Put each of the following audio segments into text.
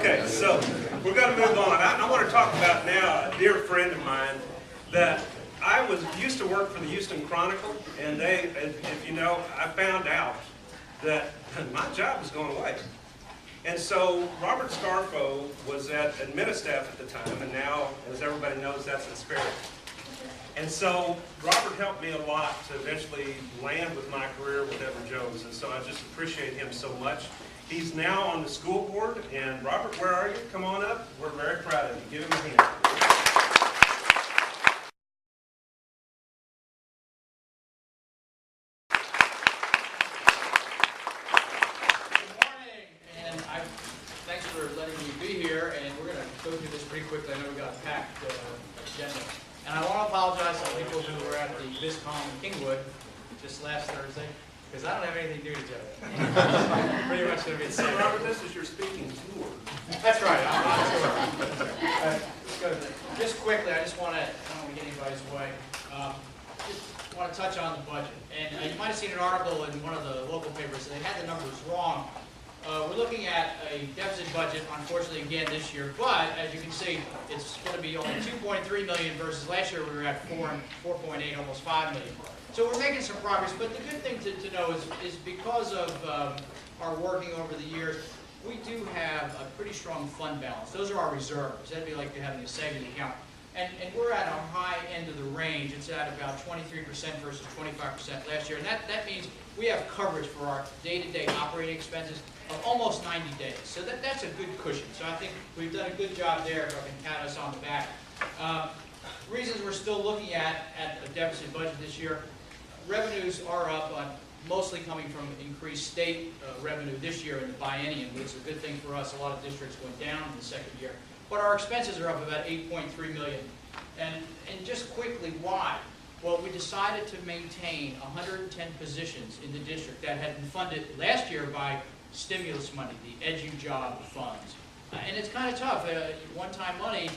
Okay, so we're going to move on. I want to talk about now a dear friend of mine that used to work for the Houston Chronicle, and if you know, I found out that my job was going away. And so Robert Scarfo was at admin-staff at the time, and now, as everybody knows, that's in Spirit. And so Robert helped me a lot to eventually land with my career with Edward Jones, and so I just appreciate him so much. He's now on the school board, and Robert, where are you? Come on up. We're very proud of you. Give him a hand. Good morning, and thanks for letting me be here, and we're going to go through this pretty quickly. I know we got a packed agenda. And I want to apologize to people who were at the BizCom in Kingwood just last Thursday, because I don't have anything to do today. Pretty much going to be the same. Robert, this is your speaking tour. That's right. Just quickly, I don't want to get anybody's way. Just want to touch on the budget. And you might have seen an article in one of the local papers. They had the numbers wrong. We're looking at a deficit budget, unfortunately, again this year. But as you can see, it's going to be only $2.3 million versus last year we were at 4.8, almost $5 million. So we're making some progress. But the good thing to know is because of our working over the years, we do have a pretty strong fund balance. Those are our reserves. That'd be like having a savings account. And we're at our high end of the range. It's at about 23% versus 25% last year. And that means we have coverage for our day-to-day operating expenses of almost 90 days. So that's a good cushion. So I think we've done a good job there, if I can pat us on the back. Reasons we're still looking at a deficit budget this year, revenues are up, mostly coming from increased state revenue this year in the biennium, which is a good thing for us. A lot of districts went down in the second year. But our expenses are up about $8.3 million. And just quickly, why? Well, we decided to maintain 110 positions in the district that had been funded last year by stimulus money, the EduJob funds. And it's kind of tough. One-time money,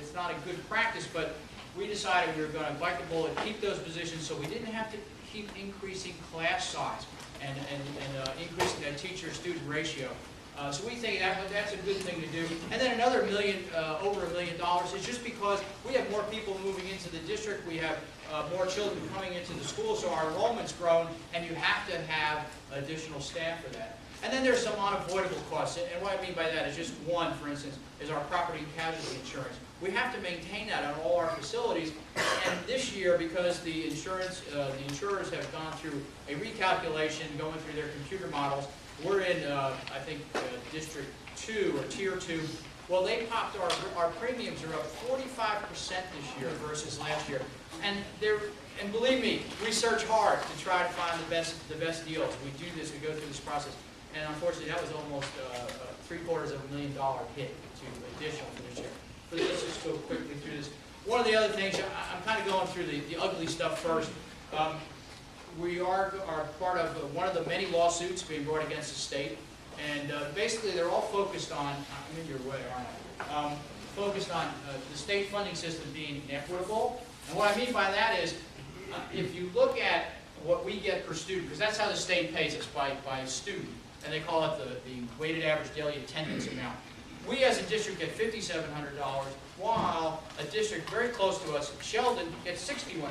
it's not a good practice, but we decided we were going to bite the bullet, keep those positions so we didn't have to keep increasing class size and increasing that teacher-student ratio. So we think that's a good thing to do. And then another over $1 million is just because we have more people moving into the district. We have more children coming into the school, so our enrollment's grown, and you have to have additional staff for that. And then there's some unavoidable costs. And what I mean by that is just one, for instance, is our property and casualty insurance. We have to maintain that on all our facilities. And this year, because the insurers have gone through a recalculation, going through their computer models, we're in, I think, District 2 or Tier 2. Well, they popped our premiums are up 45% this year versus last year. And believe me, we search hard to try to find the best deals. We do this, we go through this process. And unfortunately, that was almost $750,000 hit to additional for this year. But let's just go quickly through this. One of the other things, I'm kind of going through the ugly stuff first. We are part of one of the many lawsuits being brought against the state. And basically, they're all focused on, I'm in your way, aren't I? Focused on the state funding system being inequitable. And what I mean by that is, if you look at what we get per student, because that's how the state pays us, by student, and they call it the weighted average daily attendance amount. We as a district get $5,700, while a district very close to us, Sheldon, gets $6,100.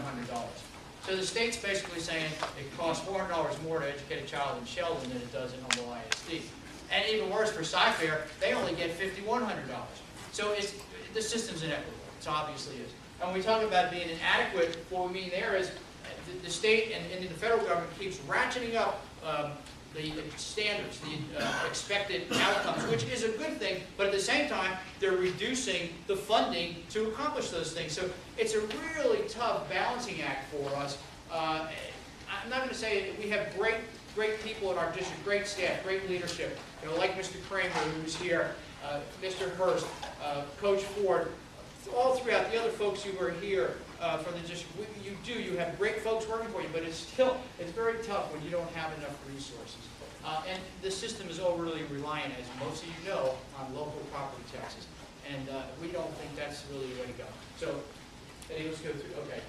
So the state's basically saying it costs $400 more to educate a child in Sheldon than it does in Humboldt ISD. And even worse, for Sci-Fair, they only get $5,100. So the system's inequitable. It obviously is. And when we talk about being inadequate, what we mean there is the state and the federal government keeps ratcheting up the standards, the expected outcomes, which is a good thing, but at the same time, they're reducing the funding to accomplish those things. So it's a really tough balancing act for us. I'm not going to say we have great people in our district, great staff, great leadership, like Mr. Kramer, who's here, Mr. Hurst, Coach Ford, all throughout the other folks who are here from the district. You have great folks working for you, but it's very tough when you don't have enough resources. And the system is overly reliant, as most of you know, on local property taxes. And we don't think that's really the way to go. So Let's go through, okay.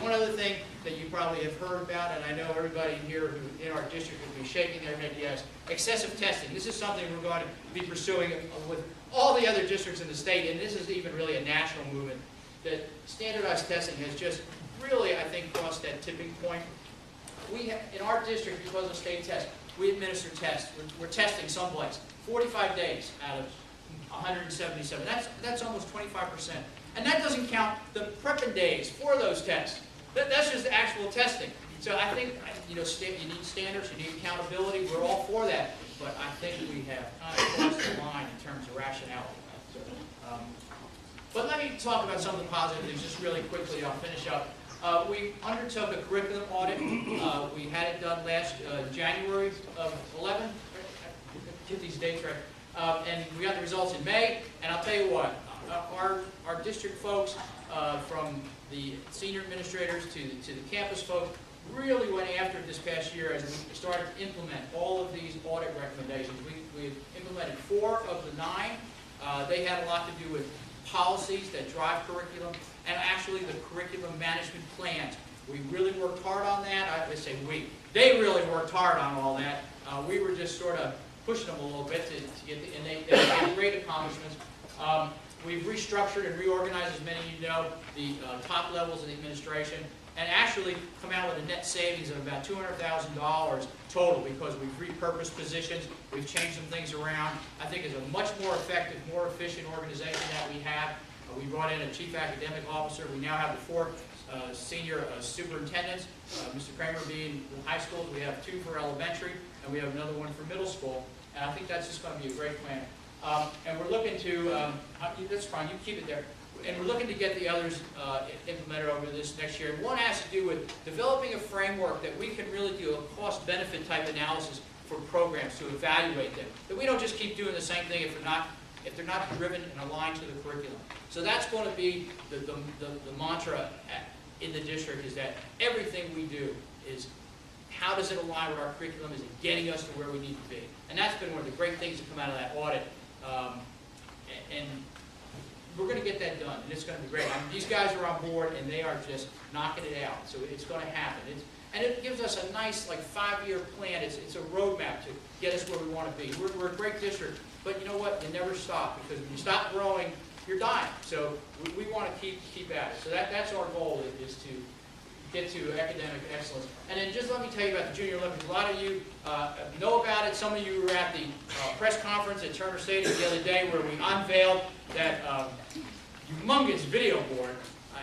One other thing that you probably have heard about, and I know everybody here who in our district will be shaking their head yes, excessive testing. This is something we're going to be pursuing with all the other districts in the state, and this is even really a national movement, that standardized testing has just really, I think, crossed that tipping point. We have, in our district, because of state tests, we administer tests. We're testing someplace 45 days out of 177. That's almost 25%. And that doesn't count the prepping days for those tests. That's just actual testing. So I think, you know, you need standards, you need accountability. We're all for that. But I think we have kind of crossed the line in terms of rationality. So, but let me talk about some of the positive things just really quickly. I'll finish up. We undertook a curriculum audit. We had it done last January of 11. Get these dates right. And we got the results in May. And I'll tell you what, our district folks, from the senior administrators to the campus folks, really went after it this past year as we started to implement all of these audit recommendations. We've implemented 4 of the 9. They had a lot to do with policies that drive curriculum and actually the curriculum management plans. We really worked hard on that. I say we. They really worked hard on all that. We were just sort of pushing them a little bit to get and they made great accomplishments. We've restructured and reorganized, as many of you know, the top levels of the administration, and actually come out with a net savings of about $200,000 total because we've repurposed positions, we've changed some things around. I think it's a much more effective, more efficient organization that we have. We brought in a chief academic officer. We now have the 4 senior superintendents, Mr. Kramer being the high schools. We have 2 for elementary, and we have another one for middle school. And I think that's just going to be a great plan. And we're looking to, that's fine, you keep it there. And we're looking to get the others implemented over this next year. And one has to do with developing a framework that we can really do a cost-benefit type analysis for programs to evaluate them. That we don't just keep doing the same thing if they're not driven and aligned to the curriculum. So that's going to be the mantra in the district, is that everything we do is how does it align with our curriculum? Is it getting us to where we need to be? And that's been one of the great things that come out of that audit. And we're going to get that done, and it's going to be great. I mean, these guys are on board, and they are just knocking it out. So it's going to happen. And it gives us a nice, like, 5-year plan. It's a roadmap to get us where we want to be. We're a great district, but you know what? You never stop, because when you stop growing, you're dying. So we want to keep at it. So that's our goal, is to get to academic excellence. And then just let me tell you about the Junior Olympics. A lot of you know about it. Some of you were at the press conference at Turner Stadium the other day where we unveiled that humongous video board.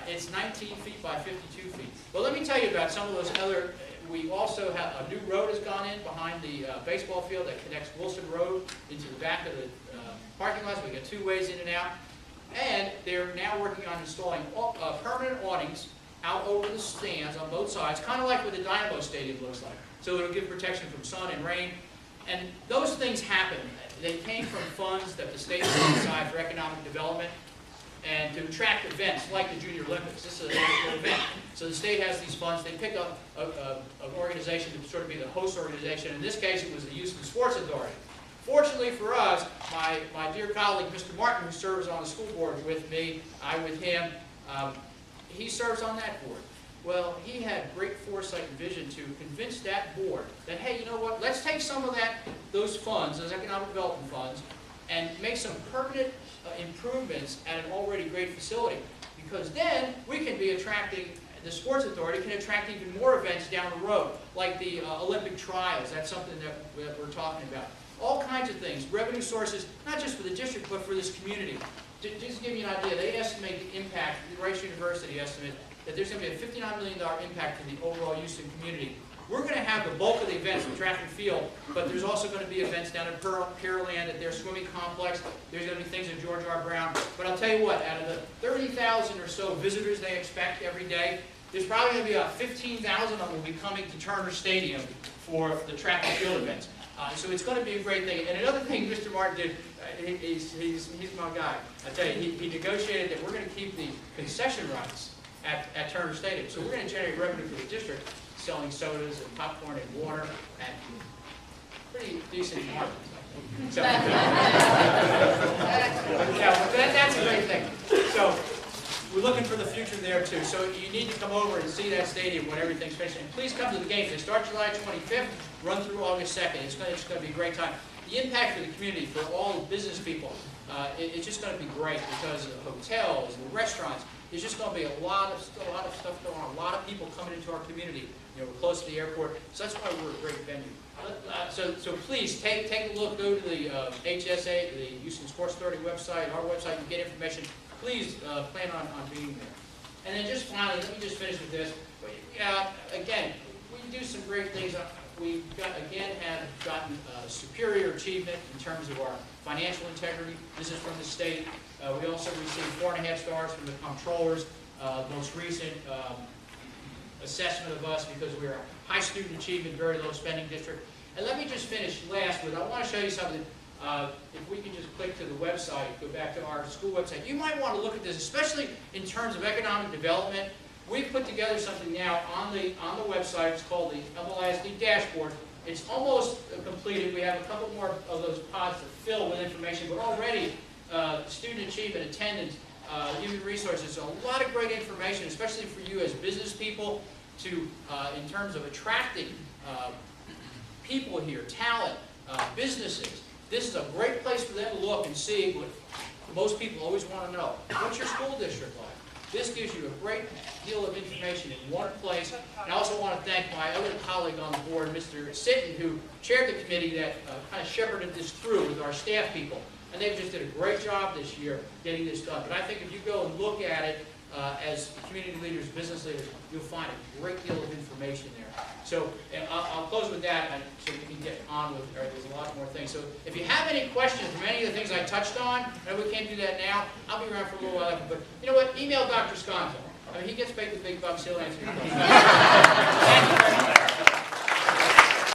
It's 19 feet by 52 feet. But let me tell you about some of those other. We also have a new road has gone in behind the baseball field that connects Wilson Road into the back of the parking lots. We got 2 ways in and out. And they're now working on installing permanent awnings out over the stands on both sides, kind of like what the Dynamo Stadium looks like. So it'll give protection from sun and rain. And those things happen. They came from funds that the state set aside for economic development and to attract events like the Junior Olympics. This is a national event. So the state has these funds. They pick up an organization to sort of be the host organization. In this case, it was the Houston Sports Authority. Fortunately for us, my dear colleague, Mr. Martin, who serves on the school board with me, I with him, he serves on that board. Well, he had great foresight and vision to convince that board that, hey, you know what, let's take some of those funds, those economic development funds, and make some permanent improvements at an already great facility. Because then we can be attracting, the Sports Authority can attract even more events down the road, like the Olympic trials. That's something that we're talking about. All kinds of things, revenue sources, not just for the district, but for this community. Just to give you an idea, they estimate the impact, Rice University estimates that there's going to be a $59 million impact to the overall Houston community. We're going to have the bulk of the events in track and field, but there's also going to be events down at Pearland, at their swimming complex. There's going to be things at George R. Brown. But I'll tell you what, out of the 30,000 or so visitors they expect every day, there's probably going to be about 15,000 of them will be coming to Turner Stadium for the track and field events. So it's going to be a great thing. And another thing Mr. Martin did, he's my guy. I tell you, he negotiated that we're going to keep the concession rights at Turner Stadium. So we're going to generate revenue for the district, selling sodas and popcorn and water at pretty decent margins. So, yeah, that's a great thing. So we're looking for the future there too. So you need to come over and see that stadium when everything's finished. And please come to the games. They start July 25th, run through August 2nd. It's going to be a great time. The impact for the community, for all the business people, it's just going to be great because of the hotels and the restaurants. There's just going to be a lot of stuff going on. A lot of people coming into our community. You know, we're close to the airport, so that's why we're a great venue. So please take a look. Go to the HSA, the Houston Sports Authority website, our website, and get information. Please plan on being there. And then just finally, let me just finish with this. Again, we do some great things. We have gotten superior achievement in terms of our financial integrity. This is from the state. We also received 4.5 stars from the comptrollers. Most recent assessment of us because we're a high student achievement, very low spending district. And let me just finish last with, I want to show you something. If we can just click to the website, go back to our school website. You might want to look at this, especially in terms of economic development. We've put together something now on the website. It's called the MLISD dashboard. It's almost completed. We have a couple more of those pods to fill with information, but already student achievement, attendance, human resources, a lot of great information, especially for you as business people, to in terms of attracting people here, talent, businesses. This is a great place for them to look and see what most people always want to know. What's your school district like? This gives you a great deal of information in one place. And I also want to thank my other colleague on the board, Mr. Sitton, who chaired the committee that kind of shepherded this through with our staff people. And they just did a great job this year getting this done. But I think if you go and look at it as community leaders, business leaders, you'll find a great deal of information there. So I'll close with that so we can get on with, there's a lot more things. So if you have any questions from any of the things I touched on, and we can't do that now, I'll be around for a little while. But you know what? Email Dr. Scarfo. I mean, he gets paid the big bucks. He'll answer your questions. Thank you very much.